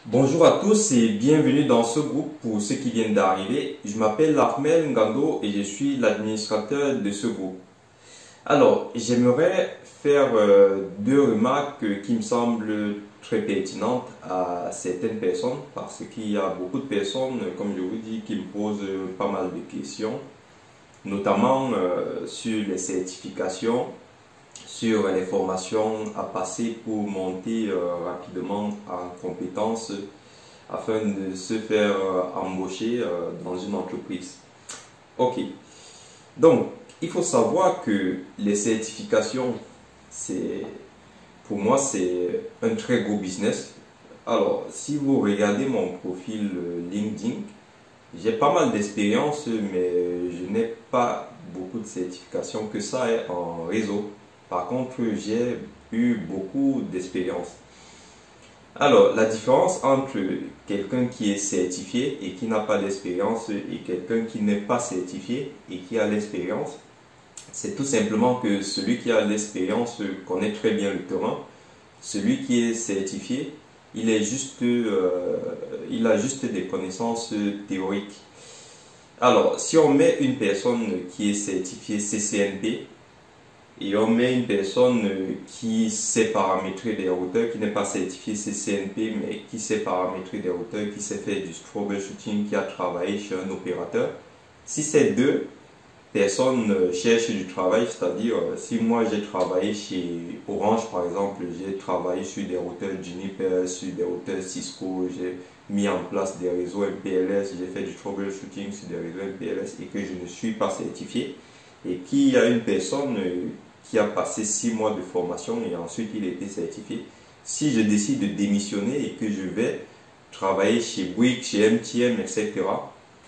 Bonjour à tous et bienvenue dans ce groupe pour ceux qui viennent d'arriver. Je m'appelle Ahmed Ngando et je suis l'administrateur de ce groupe. Alors, j'aimerais faire deux remarques qui me semblent très pertinentes à certaines personnes parce qu'il y a beaucoup de personnes, comme je vous dis, qui me posent pas mal de questions, notamment sur les certifications, sur les formations à passer pour monter rapidement en compétences afin de se faire embaucher dans une entreprise. Ok, donc il faut savoir que les certifications, c'est pour moi c'est un très gros business. Alors, si vous regardez mon profil LinkedIn, j'ai pas mal d'expérience, mais je n'ai pas beaucoup de certifications que ça est en réseau. Par contre, j'ai eu beaucoup d'expérience. Alors, la différence entre quelqu'un qui est certifié et qui n'a pas d'expérience et quelqu'un qui n'est pas certifié et qui a l'expérience, c'est tout simplement que celui qui a l'expérience connaît très bien le terrain. Celui qui est certifié, il a juste des connaissances théoriques. Alors, si on met une personne qui est certifiée CCNP et on met une personne qui sait paramétrer des routeurs, qui n'est pas certifiée CCNP, mais qui sait paramétrer des routeurs, qui sait faire du troubleshooting, qui a travaillé chez un opérateur, si ces deux personnes cherchent du travail, c'est-à-dire si moi j'ai travaillé chez Orange par exemple, j'ai travaillé sur des routeurs Juniper, sur des routeurs Cisco, j'ai mis en place des réseaux MPLS, j'ai fait du troubleshooting sur des réseaux MPLS et que je ne suis pas certifié, et qu'il y a une personne qui a passé 6 mois de formation et ensuite il a été certifié. Si je décide de démissionner et que je vais travailler chez Bouygues, chez MTN, etc.,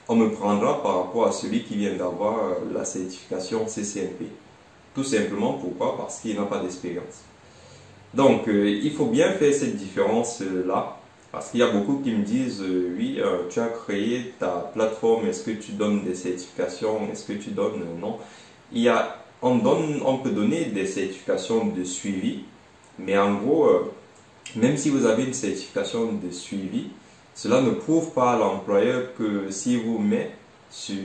on me prendra par rapport à celui qui vient d'avoir la certification CCNP. Tout simplement pourquoi? Parce qu'il n'a pas d'expérience. Donc, il faut bien faire cette différence-là. Parce qu'il y a beaucoup qui me disent, oui, tu as créé ta plateforme, est-ce que tu donnes des certifications, est-ce que tu donnes... Non. On peut donner des certifications de suivi, mais en gros, même si vous avez une certification de suivi, cela ne prouve pas à l'employeur que si vous met sur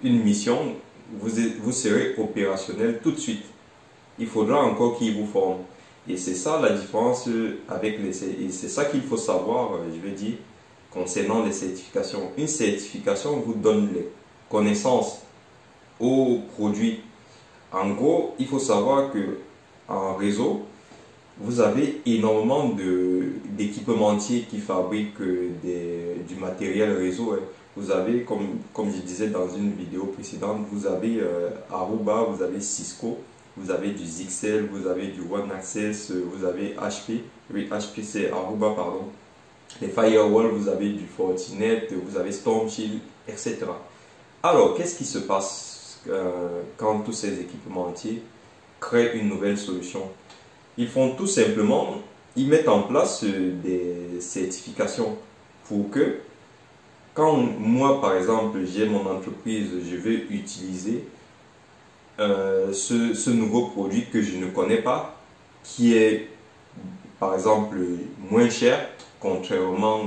une mission, vous serez opérationnel tout de suite. Il faudra encore qu'il vous forme. Et c'est ça la différence avec et c'est ça qu'il faut savoir, je veux dire, concernant les certifications. Une certification vous donne les connaissances au produit. En gros, il faut savoir que en réseau, vous avez énormément d'équipementiers qui fabriquent du matériel réseau. Vous avez, comme je disais dans une vidéo précédente, vous avez Aruba, vous avez Cisco, vous avez du Zixel, vous avez du One Access, vous avez HP. Oui, HP c'est Aruba, pardon. Les firewalls, vous avez du Fortinet, vous avez Storm Shield, etc. Alors, qu'est-ce qui se passe quand tous ces équipementiers créent une nouvelle solution? Ils font tout simplement, ils mettent en place des certifications pour que, quand moi par exemple j'ai mon entreprise, je vais utiliser ce nouveau produit que je ne connais pas, qui est par exemple moins cher, contrairement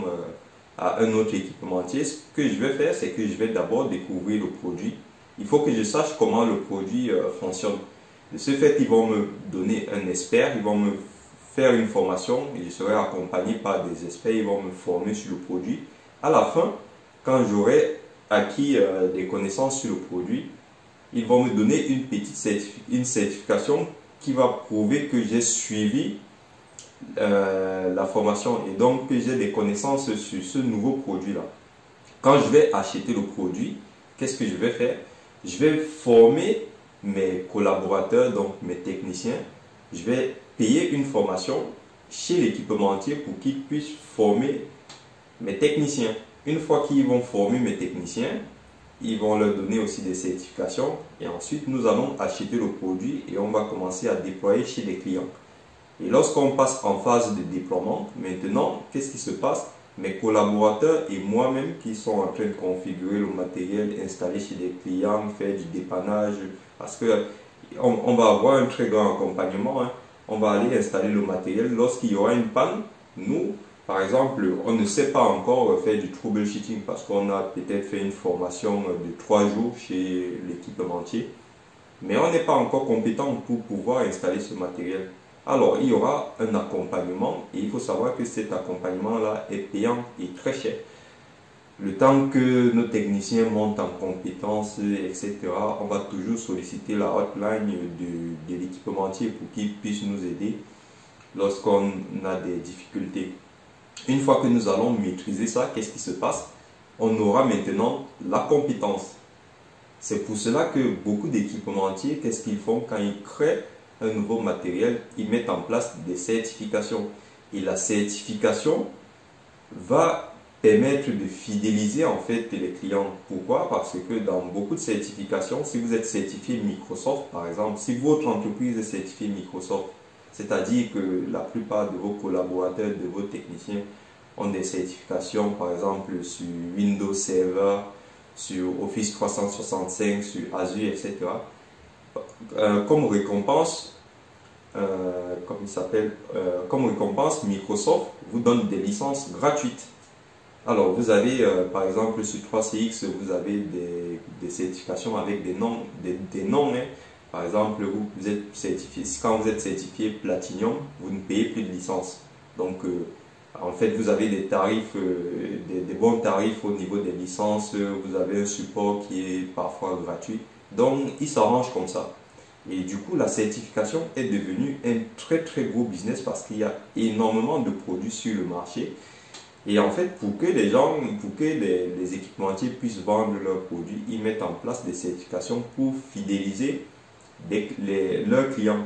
à un autre équipementier, ce que je vais faire, c'est que je vais d'abord découvrir le produit. Il faut que je sache comment le produit fonctionne. De ce fait, ils vont me donner un expert, ils vont me faire une formation et je serai accompagné par des experts, ils vont me former sur le produit. À la fin, quand j'aurai acquis des connaissances sur le produit, ils vont me donner une certification qui va prouver que j'ai suivi la formation et donc que j'ai des connaissances sur ce nouveau produit-là. Quand je vais acheter le produit, qu'est-ce que je vais faire? Je vais former mes collaborateurs, donc mes techniciens. Je vais payer une formation chez l'équipementier pour qu'ils puissent former mes techniciens. Une fois qu'ils vont former mes techniciens, ils vont leur donner aussi des certifications et ensuite nous allons acheter le produit et on va commencer à déployer chez les clients. Et lorsqu'on passe en phase de déploiement, maintenant, qu'est-ce qui se passe? Mes collaborateurs et moi-même qui sont en train de configurer le matériel, installer chez les clients, faire du dépannage, parce que on va avoir un très grand accompagnement. On va aller installer le matériel. Lorsqu'il y aura une panne, nous, par exemple, on ne sait pas encore faire du troubleshooting parce qu'on a peut-être fait une formation de 3 jours chez l'équipementier, mais on n'est pas encore compétent pour pouvoir installer ce matériel. Alors, il y aura un accompagnement et il faut savoir que cet accompagnement-là est payant et très cher. Le temps que nos techniciens montent en compétences, etc., on va toujours solliciter la hotline de l'équipementier pour qu'il puisse nous aider lorsqu'on a des difficultés. Une fois que nous allons maîtriser ça, qu'est-ce qui se passe? On aura maintenant la compétence. C'est pour cela que beaucoup d'équipementiers, qu'est-ce qu'ils font quand ils créent un nouveau matériel? Ils mettent en place des certifications. Et la certification va permettre de fidéliser en fait les clients. Pourquoi? Parce que dans beaucoup de certifications, si vous êtes certifié Microsoft par exemple, si votre entreprise est certifiée Microsoft, c'est-à-dire que la plupart de vos collaborateurs, de vos techniciens ont des certifications par exemple sur Windows Server, sur Office 365, sur Azure, etc. Comme récompense, comme récompense, Microsoft vous donne des licences gratuites. Alors, vous avez, par exemple, sur 3CX, vous avez des certifications avec des noms, hein. Par exemple, vous êtes certifié, quand vous êtes certifié Platinum, vous ne payez plus de licence. Donc, en fait, vous avez des tarifs, des bons tarifs au niveau des licences, vous avez un support qui est parfois gratuit. Donc, ils s'arrangent comme ça. Et du coup, la certification est devenue un très très gros business parce qu'il y a énormément de produits sur le marché. Et en fait, pour que les équipementiers puissent vendre leurs produits, ils mettent en place des certifications pour fidéliser leurs clients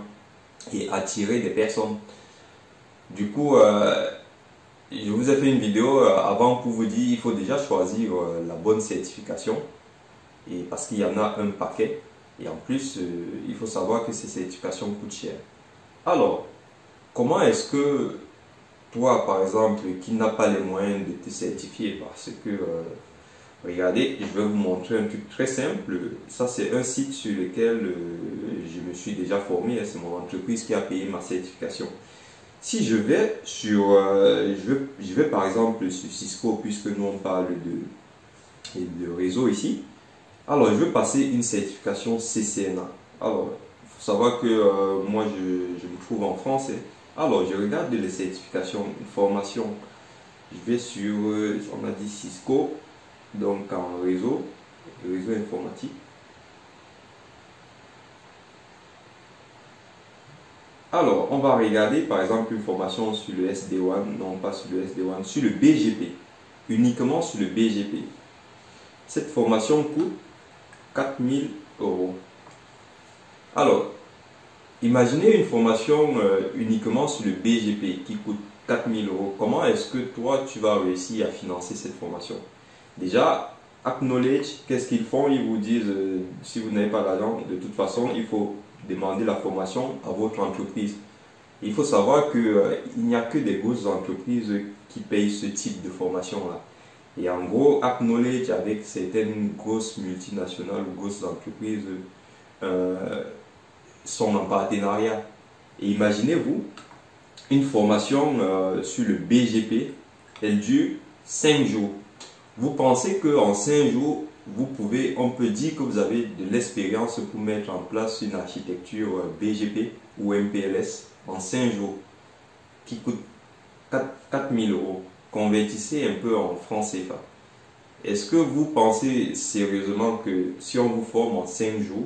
et attirer des personnes. Du coup, je vous ai fait une vidéo avant pour vous dire qu'il faut déjà choisir la bonne certification. Et parce qu'il y en a un paquet. Et en plus, il faut savoir que ces certifications coûtent cher. Alors, comment est-ce que toi, par exemple, qui n'a pas les moyens de te certifier, parce que, regardez, je vais vous montrer un truc très simple. Ça, c'est un site sur lequel je me suis déjà formé. C'est mon entreprise qui a payé ma certification. Si je vais sur, je vais par exemple sur Cisco, puisque nous on parle de réseau ici. Alors, je vais passer une certification CCNA. Alors, il faut savoir que moi, je me trouve en France. Alors, je regarde les certifications, une formation. Je vais sur, on a dit Cisco, donc en réseau informatique. Alors, on va regarder par exemple une formation sur le SD-WAN, non pas sur le SD-WAN, sur le BGP, uniquement sur le BGP. Cette formation coûte 4000 euros. Alors, imaginez une formation uniquement sur le BGP qui coûte 4000 euros. Comment est-ce que toi, tu vas réussir à financer cette formation? Déjà, Acknowledge, qu'est-ce qu'ils font? Ils vous disent, si vous n'avez pas d'argent, de toute façon, il faut demander la formation à votre entreprise. Il faut savoir qu'il n'y a que des grosses entreprises qui payent ce type de formation-là. Et en gros, Acknowledge, avec certaines grosses multinationales ou grosses entreprises, sont en partenariat. Et imaginez-vous, une formation sur le BGP, elle dure 5 jours. Vous pensez qu'en 5 jours, on peut dire que vous avez de l'expérience pour mettre en place une architecture BGP ou MPLS en 5 jours qui coûte 4000 euros. Convertissez un peu en francs CFA. Est-ce que vous pensez sérieusement que si on vous forme en 5 jours,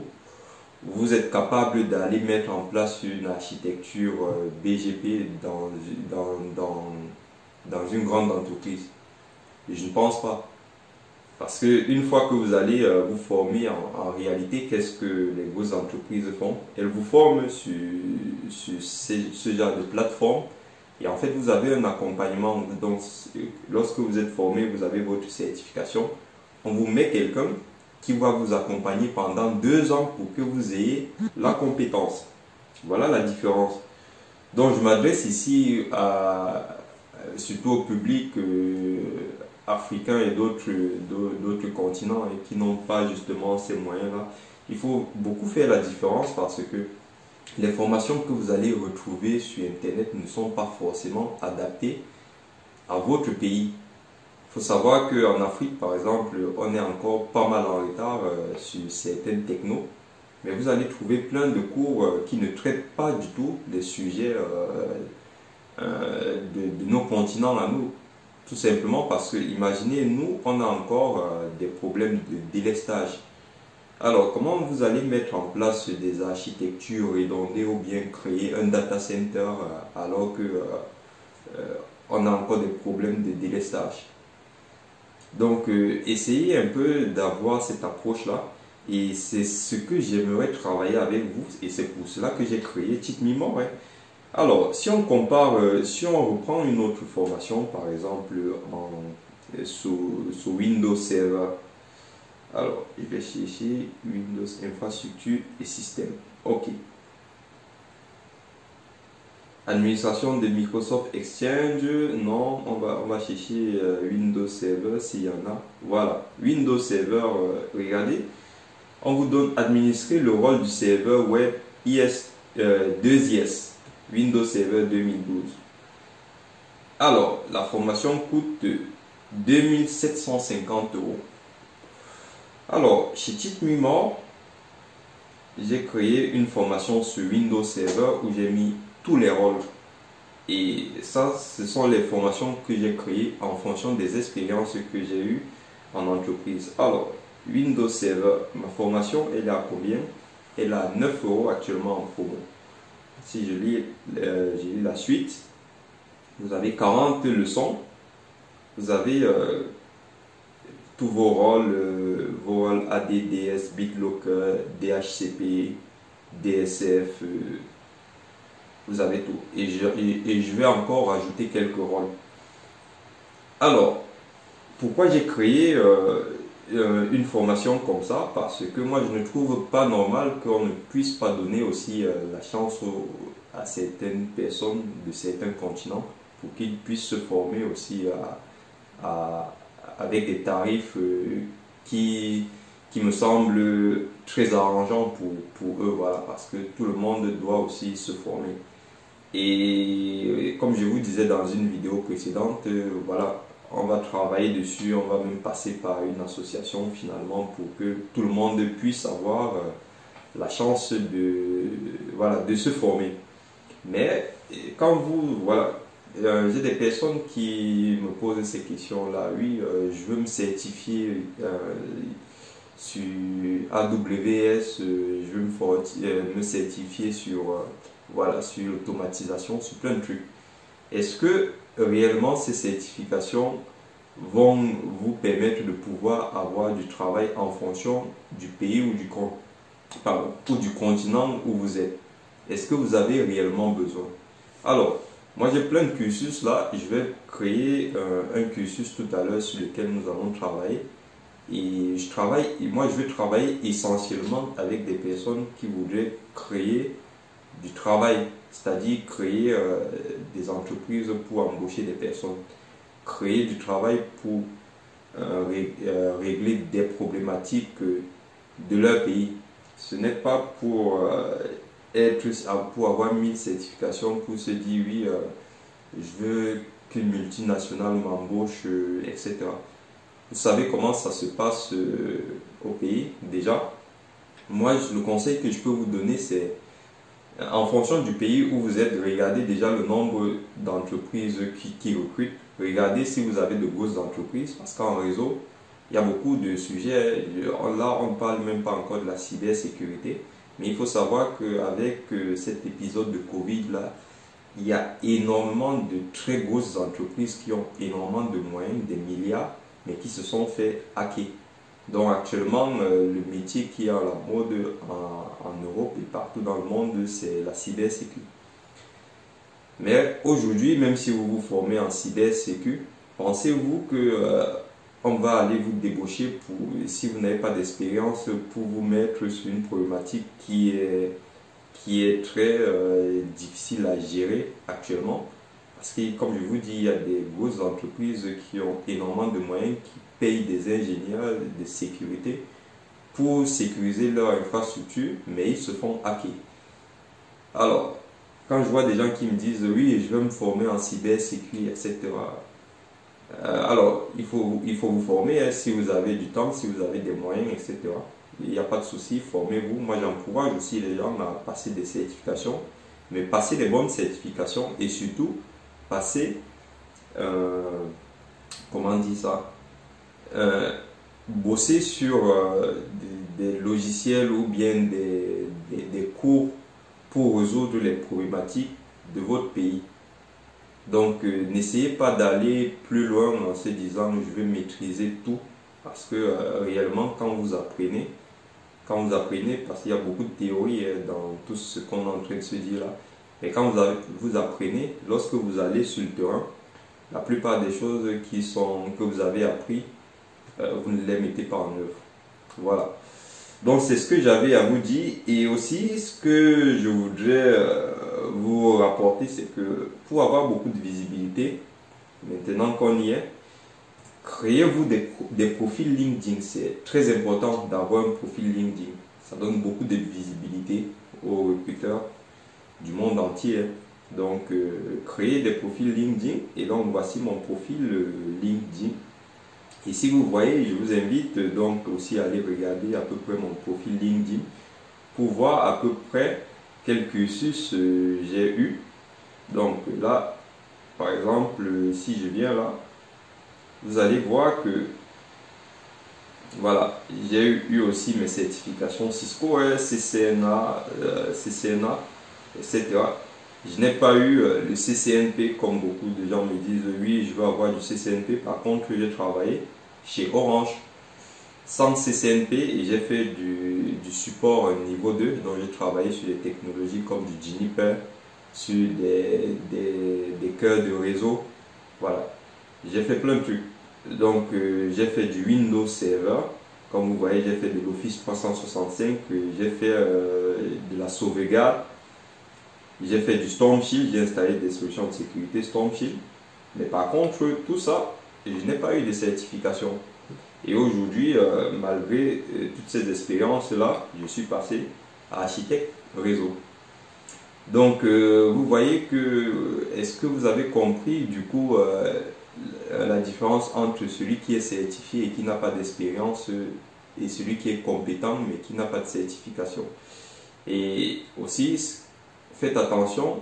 vous êtes capable d'aller mettre en place une architecture BGP dans une grande entreprise? Je ne pense pas. Parce qu'une fois que vous allez vous former en réalité, qu'est-ce que les grosses entreprises font? Elles vous forment sur ce genre de plateforme. Et en fait, vous avez un accompagnement. Donc, lorsque vous êtes formé, vous avez votre certification. On vous met quelqu'un qui va vous accompagner pendant 2 ans pour que vous ayez la compétence. Voilà la différence. Donc, je m'adresse ici surtout au public africain et d'autres continents qui n'ont pas justement ces moyens-là. Il faut beaucoup faire la différence parce que les formations que vous allez retrouver sur Internet ne sont pas forcément adaptées à votre pays. Il faut savoir qu'en Afrique, par exemple, on est encore pas mal en retard sur certaines technos, mais vous allez trouver plein de cours qui ne traitent pas du tout des sujets de nos continents à nous. Tout simplement parce que, imaginez, nous, on a encore des problèmes de délestage. Alors, comment vous allez mettre en place des architectures redondées ou bien créer un data center alors que on a encore des problèmes de délestage? Donc, essayez un peu d'avoir cette approche-là. Et c'est ce que j'aimerais travailler avec vous. Et c'est pour cela que j'ai créé TeachMeMore. Alors, si on compare, si on reprend une autre formation, par exemple, sous Windows Server. Alors, je vais chercher Windows Infrastructure et Système. OK. Administration de Microsoft Exchange. Non, on va chercher Windows Server s'il y en a. Voilà. Windows Server, regardez. On vous donne administrer le rôle du serveur web 2IS. Windows Server 2012. Alors, la formation coûte 2750 €. Alors, chez TeachMeMore, j'ai créé une formation sur Windows Server où j'ai mis tous les rôles. Et ça, ce sont les formations que j'ai créées en fonction des expériences que j'ai eues en entreprise. Alors, Windows Server, ma formation, elle est à combien? Elle est à 9 € actuellement en promo. Si je lis la suite, vous avez 40 leçons. Vous avez tous vos rôles AD, DS, BitLocker, DHCP, DSF, vous avez tout. Et je vais encore rajouter quelques rôles. Alors, pourquoi j'ai créé une formation comme ça? Parce que moi, je ne trouve pas normal qu'on ne puisse pas donner aussi la chance à certaines personnes de certains continents pour qu'ils puissent se former aussi avec des tarifs qui me semblent très arrangeants pour eux, voilà, parce que tout le monde doit aussi se former. Et comme je vous disais dans une vidéo précédente, voilà, on va travailler dessus, on va même passer par une association finalement pour que tout le monde puisse avoir la chance voilà, de se former. Mais quand vous, voilà, j'ai des personnes qui me posent ces questions-là. Oui, je veux me certifier sur AWS, je veux me certifier sur, voilà, sur l'automatisation, sur plein de trucs. Est-ce que réellement ces certifications vont vous permettre de pouvoir avoir du travail en fonction du pays ou du continent où vous êtes? Est-ce que vous avez réellement besoin? Alors, moi j'ai plein de cursus là, je vais créer un cursus tout à l'heure sur lequel nous allons travailler. Et moi je vais travailler essentiellement avec des personnes qui voudraient créer du travail, c'est-à-dire créer des entreprises pour embaucher des personnes, créer du travail pour régler des problématiques de leur pays. Ce n'est pas pour avoir 1000 certifications pour se dire oui, je veux qu'une multinationale m'embauche, etc. Vous savez comment ça se passe au pays déjà. Moi, le conseil que je peux vous donner, c'est en fonction du pays où vous êtes, regardez déjà le nombre d'entreprises qui recrutent. Regardez si vous avez de grosses entreprises, parce qu'en réseau, il y a beaucoup de sujets. Là, on ne parle même pas encore de la cybersécurité. Mais il faut savoir qu'avec cet épisode de Covid, là, il y a énormément de très grosses entreprises qui ont énormément de moyens, des milliards, mais qui se sont fait hacker. Donc actuellement, le métier qui est à la mode en Europe et partout dans le monde, c'est la cybersécurité. Mais aujourd'hui, même si vous vous formez en cybersécurité, pensez-vous que on va aller vous débaucher si vous n'avez pas d'expérience pour vous mettre sur une problématique qui est très difficile à gérer actuellement? Parce que, comme je vous dis, il y a des grosses entreprises qui ont énormément de moyens, qui payent des ingénieurs de sécurité pour sécuriser leur infrastructure, mais ils se font hacker. Alors, quand je vois des gens qui me disent oui, je veux me former en cybersécurité, etc., Alors, il faut vous former hein, si vous avez du temps, si vous avez des moyens, etc. Il n'y a pas de souci, formez-vous. Moi, j'encourage aussi les gens à passer des certifications, mais passer des bonnes certifications et surtout passer, comment on dit ça, bosser sur des logiciels ou bien des cours pour résoudre les problématiques de votre pays. Donc, n'essayez pas d'aller plus loin en se disant je vais maîtriser tout parce que réellement, quand vous apprenez, parce qu'il y a beaucoup de théories dans tout ce qu'on est en train de se dire là, mais quand vous apprenez, lorsque vous allez sur le terrain, la plupart des choses que vous avez appris, vous ne les mettez pas en œuvre. Voilà. Donc c'est ce que j'avais à vous dire et aussi ce que je voudrais vous rapporter, c'est que pour avoir beaucoup de visibilité, maintenant qu'on y est, créez-vous des profils LinkedIn. C'est très important d'avoir un profil LinkedIn. Ça donne beaucoup de visibilité aux recruteurs du monde entier. Donc créez des profils LinkedIn et donc voici mon profil LinkedIn. Et si vous voyez, je vous invite donc aussi à aller regarder à peu près mon profil LinkedIn pour voir à peu près quel cursus j'ai eu. Donc là, par exemple, si je viens là, vous allez voir que voilà, j'ai eu aussi mes certifications Cisco, CCNA, etc. Je n'ai pas eu le CCNP comme beaucoup de gens me disent oui, je veux avoir du CCNP. Par contre, j'ai travaillé chez Orange sans CCNP et j'ai fait du support niveau 2. Donc j'ai travaillé sur des technologies comme du Juniper, sur des cœurs de réseau. Voilà, j'ai fait plein de trucs. Donc j'ai fait du Windows Server. Comme vous voyez, j'ai fait de l'Office 365, j'ai fait de la sauvegarde. J'ai fait du Storm Shield, j'ai installé des solutions de sécurité Storm Shield. Mais par contre, tout ça, je n'ai pas eu de certification. Et aujourd'hui, malgré toutes ces expériences-là, je suis passé à architecte réseau. Donc, vous voyez que, est-ce que vous avez compris du coup la différence entre celui qui est certifié et qui n'a pas d'expérience et celui qui est compétent mais qui n'a pas de certification. Et aussi, faites attention,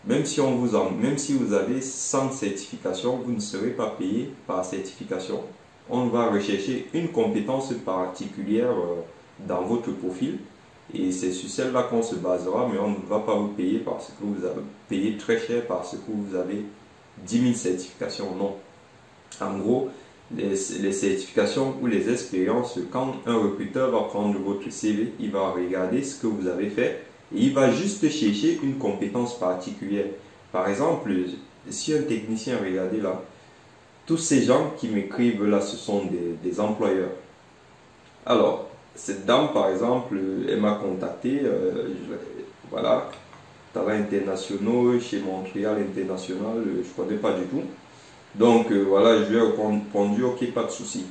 même si vous avez 100 certifications, vous ne serez pas payé par certification. On va rechercher une compétence particulière dans votre profil et c'est sur celle-là qu'on se basera, mais on ne va pas vous payer parce que vous avez payé très cher parce que vous avez 10 000 certifications. Non. En gros, les certifications ou les expériences, quand un recruteur va prendre votre CV, il va regarder ce que vous avez fait. Et il va juste chercher une compétence particulière. Par exemple, si un technicien, regardez là, tous ces gens qui m'écrivent là, ce sont des employeurs. Alors, cette dame, par exemple, elle m'a contacté, voilà, talents internationaux, chez Montréal International, je ne connais pas du tout. Donc, voilà, je lui ai répondu, ok, pas de souci.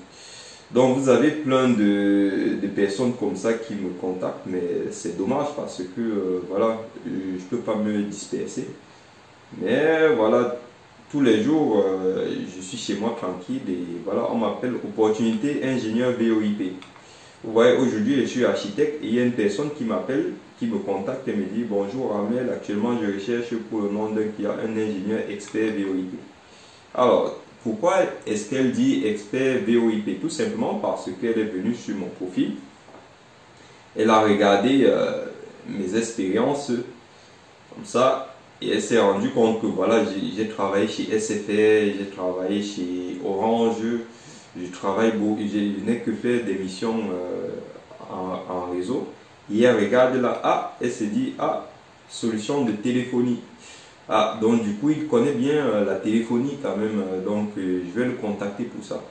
Donc vous avez plein de personnes comme ça qui me contactent, mais c'est dommage parce que voilà, je ne peux pas me disperser. Mais voilà, tous les jours, je suis chez moi tranquille et voilà, on m'appelle opportunité ingénieur VOIP. Vous voyez, aujourd'hui je suis architecte et il y a une personne qui m'appelle, qui me contacte et me dit bonjour Amel, actuellement je recherche pour le nom d'un client un ingénieur expert VOIP. Alors, pourquoi est-ce qu'elle dit expert VOIP? Tout simplement parce qu'elle est venue sur mon profil. Elle a regardé mes expériences comme ça et elle s'est rendue compte que voilà, j'ai travaillé chez SFR, j'ai travaillé chez Orange, je n'ai que faire des missions en réseau. Et elle regarde là, elle se dit, solution de téléphonie. Donc du coup, il connaît bien la téléphonie quand même, donc je vais le contacter pour ça.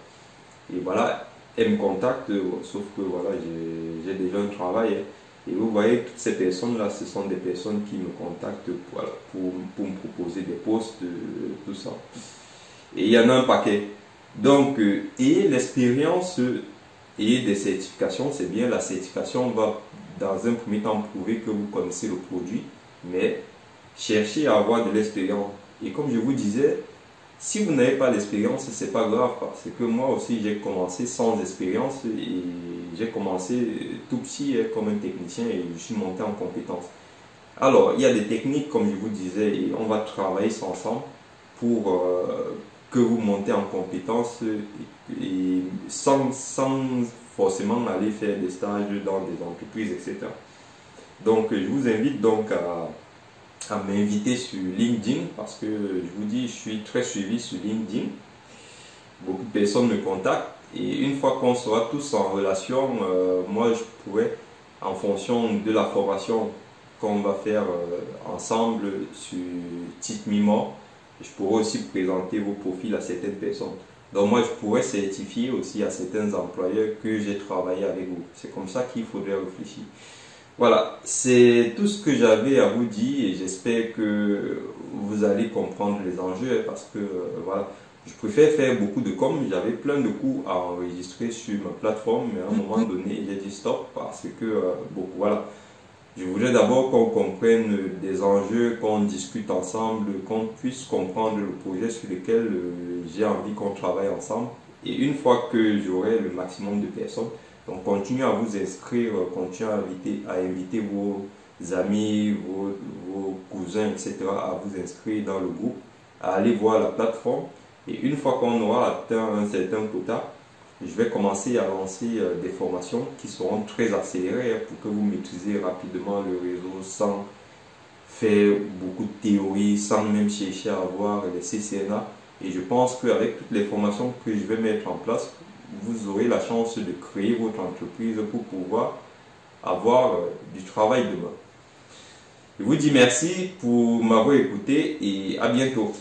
Et voilà, elle me contacte, sauf que voilà, j'ai déjà un travail. Et vous voyez, toutes ces personnes-là, ce sont des personnes qui me contactent voilà, pour me proposer des postes, tout ça. Et il y en a un paquet. Donc, et l'expérience et des certifications, c'est bien, la certification va dans un premier temps prouver que vous connaissez le produit, mais cherchez à avoir de l'expérience. Et comme je vous disais, Si vous n'avez pas d'expérience, c'est pas grave parce que moi aussi j'ai commencé sans expérience et j'ai commencé tout petit comme un technicien et je suis monté en compétence. Alors, il y a des techniques, comme je vous disais, et on va travailler ensemble pour que vous montez en compétence et sans forcément aller faire des stages dans des entreprises, etc. Donc, je vous invite donc à m'inviter sur LinkedIn parce que je vous dis, je suis très suivi sur LinkedIn. Beaucoup de personnes me contactent et une fois qu'on sera tous en relation, moi je pourrais, en fonction de la formation qu'on va faire ensemble sur TeachMeMore, je pourrais aussi présenter vos profils à certaines personnes. Donc moi je pourrais certifier aussi à certains employeurs que j'ai travaillé avec vous. C'est comme ça qu'il faudrait réfléchir. Voilà, c'est tout ce que j'avais à vous dire et j'espère que vous allez comprendre les enjeux parce que voilà, je préfère faire beaucoup de com. J'avais plein de cours à enregistrer sur ma plateforme, mais à un moment donné, j'ai dit stop parce que bon, voilà, je voulais d'abord qu'on comprenne des enjeux, qu'on discute ensemble, qu'on puisse comprendre le projet sur lequel j'ai envie qu'on travaille ensemble. Et une fois que j'aurai le maximum de personnes, donc continuez à vous inscrire, continuez à inviter vos amis, vos cousins, etc. à vous inscrire dans le groupe, à aller voir la plateforme. Et une fois qu'on aura atteint un certain quota, je vais commencer à lancer des formations qui seront très accélérées pour que vous maîtrisez rapidement le réseau sans faire beaucoup de théorie, sans même chercher à avoir les CCNA. Et je pense qu'avec toutes les formations que je vais mettre en place, vous aurez la chance de créer votre entreprise pour pouvoir avoir du travail demain. Je vous dis merci pour m'avoir écouté et à bientôt.